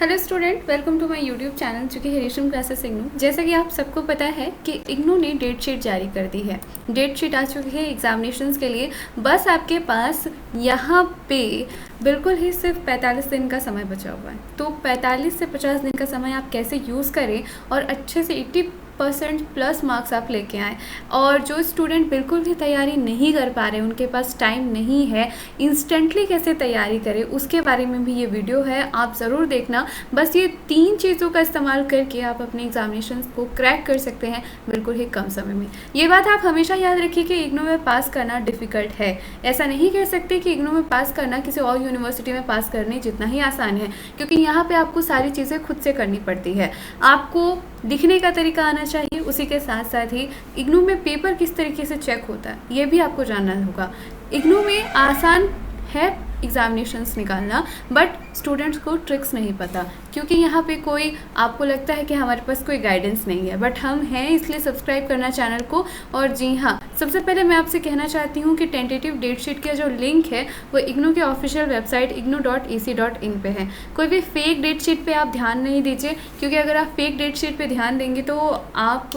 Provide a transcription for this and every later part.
Hello student, welcome to my YouTube channel जो कि हरीशम classes IGNOU. जैसा कि आप सबको पता है कि इग्नू ने डेट शीट जारी कर दी है। डेट शीट आ चुकी है एग्जामिनेशंस के लिए। बस आपके पास यहाँ पे बिल्कुल ही सिर्फ 45 दिन का समय बचा हुआ है। तो 45 से 50 दिन का समय आप कैसे यूज़ करें और अच्छे से 80% प्लस मार्क्स आप लेके आएँ। और जो स्टूडेंट बिल्कुल भी तैयारी नहीं कर पा रहे, उनके पास टाइम नहीं है, इंस्टेंटली कैसे तैयारी करें उसके बारे में भी ये वीडियो है, आप ज़रूर देखना। बस ये 3 चीज़ों का इस्तेमाल करके आप अपने एग्जामिनेशंस को क्रैक कर सकते हैं बिल्कुल ही कम समय में। ये बात आप हमेशा याद रखिए कि इग्नू में पास करना डिफ़िकल्ट है। ऐसा नहीं कह सकते कि इग्नू में पास करना किसी और यूनिवर्सिटी में पास करने जितना ही आसान है, क्योंकि यहाँ पे आपको सारी चीज़ें खुद से करनी पड़ती है। आपको लिखने का तरीका आना चाहिए, उसी के साथ साथ ही इग्नू में पेपर किस तरीके से चेक होता है ये भी आपको जानना होगा। इग्नू में आसान है एग्जामिनेशंस निकालना, बट स्टूडेंट्स को ट्रिक्स नहीं पता, क्योंकि यहाँ पे कोई आपको लगता है कि हमारे पास कोई गाइडेंस नहीं है, बट हम हैं, इसलिए सब्सक्राइब करना चैनल को। और जी हाँ, सबसे पहले मैं आपसे कहना चाहती हूँ कि टेंटेटिव डेट शीट का जो लिंक है वो इग्नू के ऑफिशियल वेबसाइट ignou.ac.in पे है। कोई भी फेक डेट शीट पे आप ध्यान नहीं दीजिए, क्योंकि अगर आप फेक डेट शीट पे ध्यान देंगे तो आप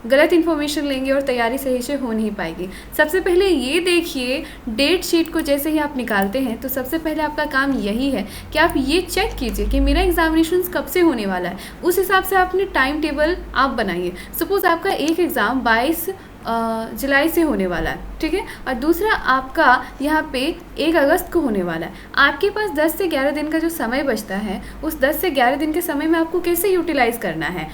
गलत इन्फॉर्मेशन लेंगे और तैयारी सही से हो नहीं पाएगी। सबसे पहले ये देखिए, डेट शीट को जैसे ही आप निकालते हैं तो सबसे पहले आपका काम यही है कि आप ये चेक कीजिए कि मेरा एग्जामिनेशन कब से होने वाला है। उस हिसाब से अपने टाइम टेबल आप बनाइए। सपोज़ आपका एक एग्ज़ाम 22 जुलाई से होने वाला है, ठीक है, और दूसरा आपका यहाँ पे 1 अगस्त को होने वाला है। आपके पास 10 से 11 दिन का जो समय बचता है, उस 10 से 11 दिन के समय में आपको कैसे यूटिलाइज़ करना है।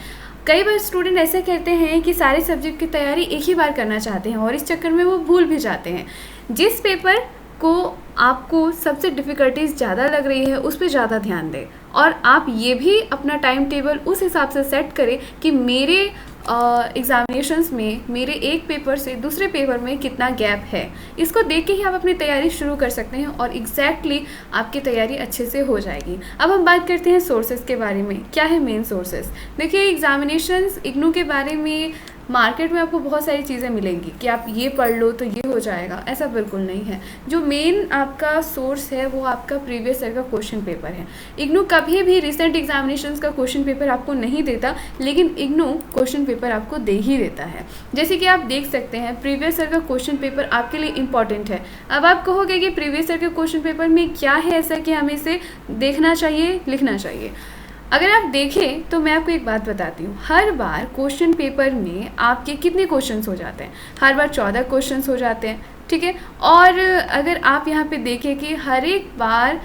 कई बार स्टूडेंट ऐसे कहते हैं कि सारे सब्जेक्ट की तैयारी एक ही बार करना चाहते हैं और इस चक्कर में वो भूल भी जाते हैं। जिस पेपर को आपको सबसे डिफ़िकल्टीज ज़्यादा लग रही है उस पर ज़्यादा ध्यान दें, और आप ये भी अपना टाइम टेबल उस हिसाब से सेट करें कि मेरे एग्ज़ामिनेशंस में मेरे एक पेपर से दूसरे पेपर में कितना गैप है। इसको देख के ही आप अपनी तैयारी शुरू कर सकते हैं और एग्जैक्टली आपकी तैयारी अच्छे से हो जाएगी। अब हम बात करते हैं सोर्सेज के बारे में। क्या है मेन सोर्सेज? देखिए, एग्ज़ामिनेशंस इग्नू के बारे में मार्केट में आपको बहुत सारी चीज़ें मिलेंगी कि आप ये पढ़ लो तो ये हो जाएगा, ऐसा बिल्कुल नहीं है। जो मेन आपका सोर्स है वो आपका प्रीवियस ईयर का क्वेश्चन पेपर है। इग्नू कभी भी रिसेंट एग्जामिनेशंस का क्वेश्चन पेपर आपको नहीं देता, लेकिन इग्नू क्वेश्चन पेपर आपको दे ही देता है। जैसे कि आप देख सकते हैं, प्रीवियस ईयर का क्वेश्चन पेपर आपके लिए इंपॉर्टेंट है। अब आप कहोगे कि प्रीवियस ईयर के क्वेश्चन पेपर में क्या है ऐसा कि हमें इसे देखना चाहिए, लिखना चाहिए। अगर आप देखें तो मैं आपको एक बात बताती हूँ, हर बार क्वेश्चन पेपर में आपके कितने क्वेश्चंस हो जाते हैं? हर बार 14 क्वेश्चंस हो जाते हैं, ठीक है। और अगर आप यहाँ पे देखें कि हर एक बार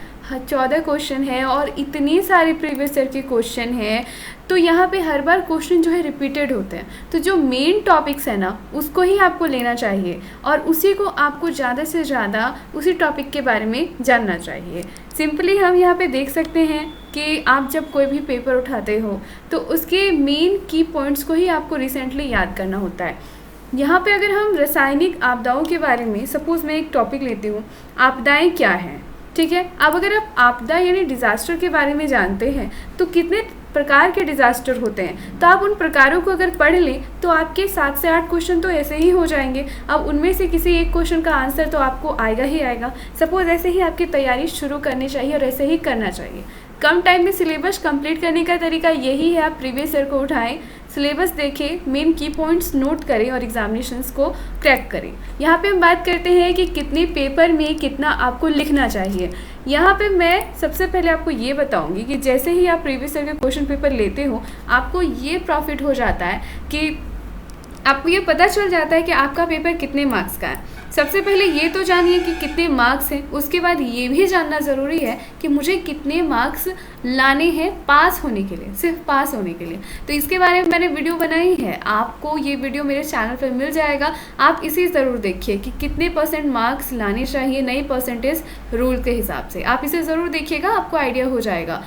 14 क्वेश्चन है और इतनी सारे प्रीवियस ईयर के क्वेश्चन हैं, तो यहाँ पे हर बार क्वेश्चन जो है रिपीटेड होते हैं। तो जो मेन टॉपिक्स है ना, उसको ही आपको लेना चाहिए और उसी को आपको ज़्यादा से ज़्यादा उसी टॉपिक के बारे में जानना चाहिए। सिंपली हम यहाँ पे देख सकते हैं कि आप जब कोई भी पेपर उठाते हो तो उसके मेन की पॉइंट्स को ही आपको रिसेंटली याद करना होता है। यहाँ पे अगर हम रासायनिक आपदाओं के बारे में, सपोज़ मैं एक टॉपिक लेती हूँ, आपदाएँ क्या हैं, ठीक है। अब अगर आप आपदा यानी डिज़ास्टर के बारे में जानते हैं तो कितने प्रकार के डिज़ास्टर होते हैं, तो आप उन प्रकारों को अगर पढ़ लें तो आपके 7 से 8 क्वेश्चन तो ऐसे ही हो जाएंगे। अब उनमें से किसी एक क्वेश्चन का आंसर तो आपको आएगा ही आएगा। सपोज़ ऐसे ही आपकी तैयारी शुरू करनी चाहिए और ऐसे ही करना चाहिए। कम टाइम में सिलेबस कंप्लीट करने का तरीका यही है, आप प्रीवियस ईयर को उठाएं, सिलेबस देखें, मेन की पॉइंट्स नोट करें और एग्जामिनेशंस को क्रैक करें। यहाँ पे हम बात करते हैं कि कितने पेपर में कितना आपको लिखना चाहिए। यहाँ पे मैं सबसे पहले आपको ये बताऊंगी कि जैसे ही आप प्रीवियस ईयर के क्वेश्चन पेपर लेते हो, आपको ये प्रॉफिट हो जाता है कि आपको ये पता चल जाता है कि आपका पेपर कितने मार्क्स का है। सबसे पहले ये तो जानिए कि कितने मार्क्स हैं, उसके बाद ये भी जानना ज़रूरी है कि मुझे कितने मार्क्स लाने हैं पास होने के लिए, सिर्फ पास होने के लिए। तो इसके बारे में मैंने वीडियो बनाई है, आपको ये वीडियो मेरे चैनल पर मिल जाएगा। आप इसे ज़रूर देखिए कि कितने % मार्क्स लाने चाहिए नई परसेंटेज रूल के हिसाब से। आप इसे ज़रूर देखिएगा, आपको आइडिया हो जाएगा।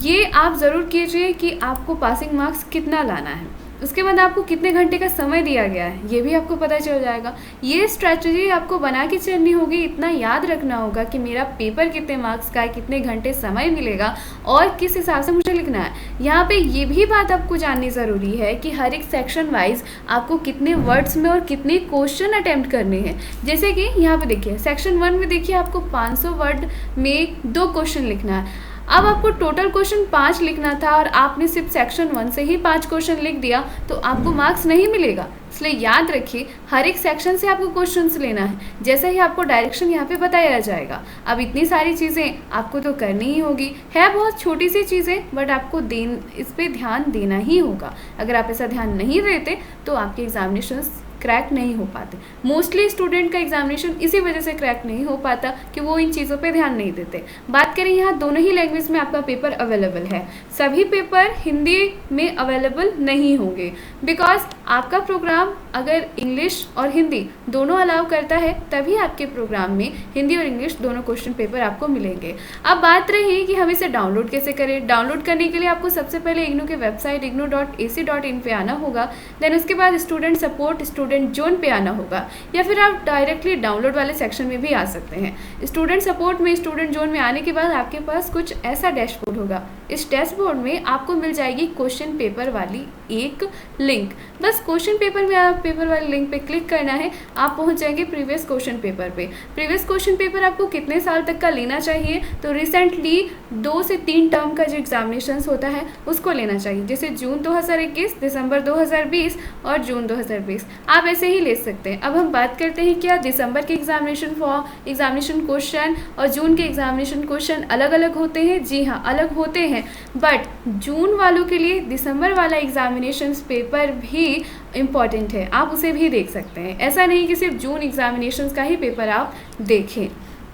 ये आप ज़रूर कीजिए कि आपको पासिंग मार्क्स कितना लाना है। उसके बाद आपको कितने घंटे का समय दिया गया है ये भी आपको पता चल जाएगा। ये स्ट्रैटेजी आपको बना के चलनी होगी। इतना याद रखना होगा कि मेरा पेपर कितने मार्क्स का है, कितने घंटे समय मिलेगा और किस हिसाब से मुझे लिखना है। यहाँ पे ये भी बात आपको जाननी ज़रूरी है कि हर एक सेक्शन वाइज आपको कितने वर्ड्स में और कितने क्वेश्चन अटैम्प्ट करने हैं। जैसे कि यहाँ पे देखिए, सेक्शन 1 में देखिए आपको 500 वर्ड में 2 क्वेश्चन लिखना है। अब आपको टोटल क्वेश्चन 5 लिखना था और आपने सिर्फ सेक्शन 1 से ही 5 क्वेश्चन लिख दिया तो आपको मार्क्स नहीं मिलेगा। इसलिए याद रखिए हर एक सेक्शन से आपको क्वेश्चंस लेना है, जैसे ही आपको डायरेक्शन यहाँ पे बताया जाएगा। अब इतनी सारी चीज़ें आपको तो करनी ही होगी, है बहुत छोटी सी चीज़ें, बट आपको इस पर ध्यान देना ही होगा। अगर आप ऐसा ध्यान नहीं देते तो आपके एग्जामिनेशंस क्रैक नहीं हो पाते। मोस्टली स्टूडेंट का एग्जामिनेशन इसी वजह से क्रैक नहीं हो पाता कि वो इन चीज़ों पे ध्यान नहीं देते। बात करें यहाँ दोनों ही लैंग्वेज में आपका पेपर अवेलेबल है, सभी पेपर हिंदी में अवेलेबल नहीं होंगे, बिकॉज आपका प्रोग्राम अगर इंग्लिश और हिंदी दोनों अलाउ करता है तभी आपके प्रोग्राम में हिंदी और इंग्लिश दोनों क्वेश्चन पेपर आपको मिलेंगे। अब बात रही कि हम इसे डाउनलोड कैसे करें। डाउनलोड करने के लिए आपको सबसे पहले इग्नू की वेबसाइट ignou.ac.in पे आना होगा, देन उसके बाद स्टूडेंट सपोर्ट स्टूडेंट जोन पे आना होगा, या फिर आप डायरेक्टली डाउनलोड वाले सेक्शन में भी आ सकते हैं। स्टूडेंट सपोर्ट में स्टूडेंट जोन में आने के बाद आपके पास कुछ ऐसा डैशबोर्ड होगा। इस डैशबोर्ड में आपको मिल जाएगी क्वेश्चन पेपर वाली एक लिंक। बस क्वेश्चन पेपर में आप पेपर वाले लिंक पे क्लिक करना है, आप पहुंच जाएंगे प्रीवियस क्वेश्चन पेपर पे। प्रीवियस क्वेश्चन पेपर आपको कितने साल तक का लेना चाहिए, तो रिसेंटली 2 से 3 टर्म का जो एग्जामिनेशंस होता है उसको लेना चाहिए, जैसे जून 2021, दिसंबर 2020 और जून 2020। आप ऐसे ही ले सकते हैं। अब हम बात करते हैं क्या दिसंबर के एग्जामिनेशन क्वेश्चन और जून के एग्जामिनेशन क्वेश्चन अलग अलग होते हैं? जी हाँ, अलग होते हैं, बट जून वालों के लिए दिसंबर वाला एग्जामिनेशन पेपर भी इम्पॉर्टेंट है, आप उसे भी देख सकते हैं। ऐसा नहीं कि सिर्फ जून एग्जामिनेशंस का ही पेपर आप देखें।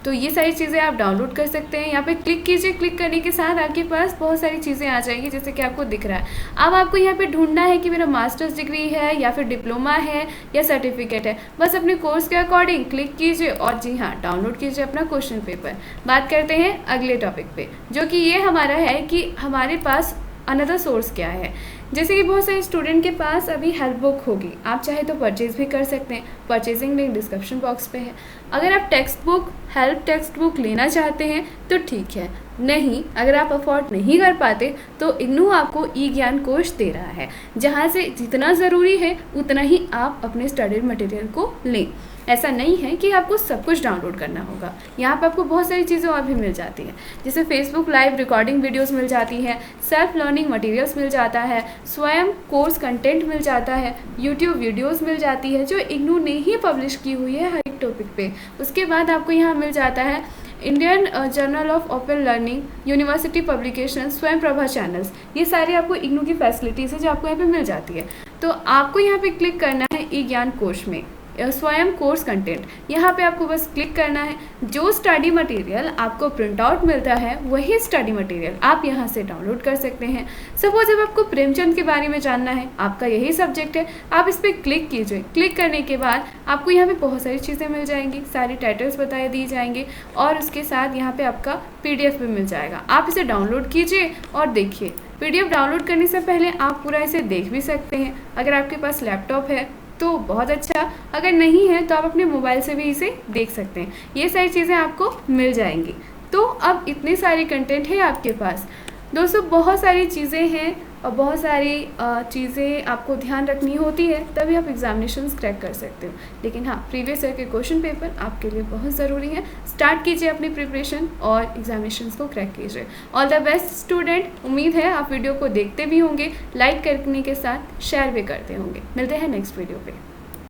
तो ये सारी चीज़ें आप डाउनलोड कर सकते हैं। यहाँ पे क्लिक कीजिए, क्लिक करने के साथ आपके पास बहुत सारी चीज़ें आ जाएंगी जैसे कि आपको दिख रहा है। अब आपको यहाँ पे ढूंढना है कि मेरा मास्टर्स डिग्री है या फिर डिप्लोमा है या सर्टिफिकेट है। बस अपने कोर्स के अकॉर्डिंग क्लिक कीजिए और जी हाँ, डाउनलोड कीजिए अपना क्वेश्चन पेपर। बात करते हैं अगले टॉपिक पे, जो कि ये हमारा है कि हमारे पास अनदर सोर्स क्या है। जैसे कि बहुत सारे स्टूडेंट के पास अभी हेल्प बुक होगी, आप चाहे तो परचेज भी कर सकते हैं, परचेजिंग लिंक डिस्क्रिप्शन बॉक्स पे है। अगर आप text book, help text book लेना चाहते हैं तो ठीक है, नहीं अगर आप अफोर्ड नहीं कर पाते तो इग्नू आपको ई ज्ञान कोश दे रहा है, जहाँ से जितना ज़रूरी है उतना ही आप अपने स्टडी मटेरियल को लें। ऐसा नहीं है कि आपको सब कुछ डाउनलोड करना होगा, यहाँ पर आपको बहुत सारी चीज़ें और भी मिल जाती हैं, जैसे फेसबुक लाइव रिकॉर्डिंग वीडियोस मिल जाती हैं, सेल्फ लर्निंग मटेरियल्स मिल जाता है, स्वयं कोर्स कंटेंट मिल जाता है, यूट्यूब वीडियोस मिल जाती है जो इग्नू ने ही पब्लिश की हुई है हर एक टॉपिक पे। उसके बाद आपको यहाँ मिल जाता है Indian journal of open learning, university publication, स्वयं प्रभा चैनल्स, ये सारे आपको इग्नू की फैसिलिटीज़ है जो आपको यहाँ पे मिल जाती है। तो आपको यहाँ पे क्लिक करना है ई ज्ञान कोश में स्वयं कोर्स कंटेंट, यहाँ पे आपको बस क्लिक करना है। जो स्टडी मटेरियल आपको प्रिंट आउट मिलता है वही स्टडी मटेरियल आप यहाँ से डाउनलोड कर सकते हैं। सपोज जब आपको प्रेमचंद के बारे में जानना है, आपका यही सब्जेक्ट है, आप इस पर क्लिक कीजिए। क्लिक करने के बाद आपको यहाँ पे बहुत सारी चीज़ें मिल जाएंगी, सारी टाइटल्स बताए दिए जाएंगे और उसके साथ यहाँ पे आपका PDF भी मिल जाएगा। आप इसे डाउनलोड कीजिए और देखिए। PDF डाउनलोड करने से पहले आप पूरा इसे देख भी सकते हैं। अगर आपके पास लैपटॉप है तो बहुत अच्छा, अगर नहीं है तो आप अपने मोबाइल से भी इसे देख सकते हैं। ये सारी चीज़ें आपको मिल जाएंगी। तो अब इतने सारे कंटेंट है आपके पास दोस्तों, बहुत सारी चीज़ें हैं और बहुत सारी चीज़ें आपको ध्यान रखनी होती है, तभी आप एग्जामिनेशंस क्रैक कर सकते हो। लेकिन हाँ, प्रीवियस ईयर के क्वेश्चन पेपर आपके लिए बहुत ज़रूरी है। स्टार्ट कीजिए अपनी प्रिपरेशन और एग्जामिनेशंस को क्रैक कीजिए। All the best student. उम्मीद है आप वीडियो को देखते भी होंगे, लाइक करने के साथ शेयर भी करते होंगे। मिलते हैं नेक्स्ट वीडियो पे।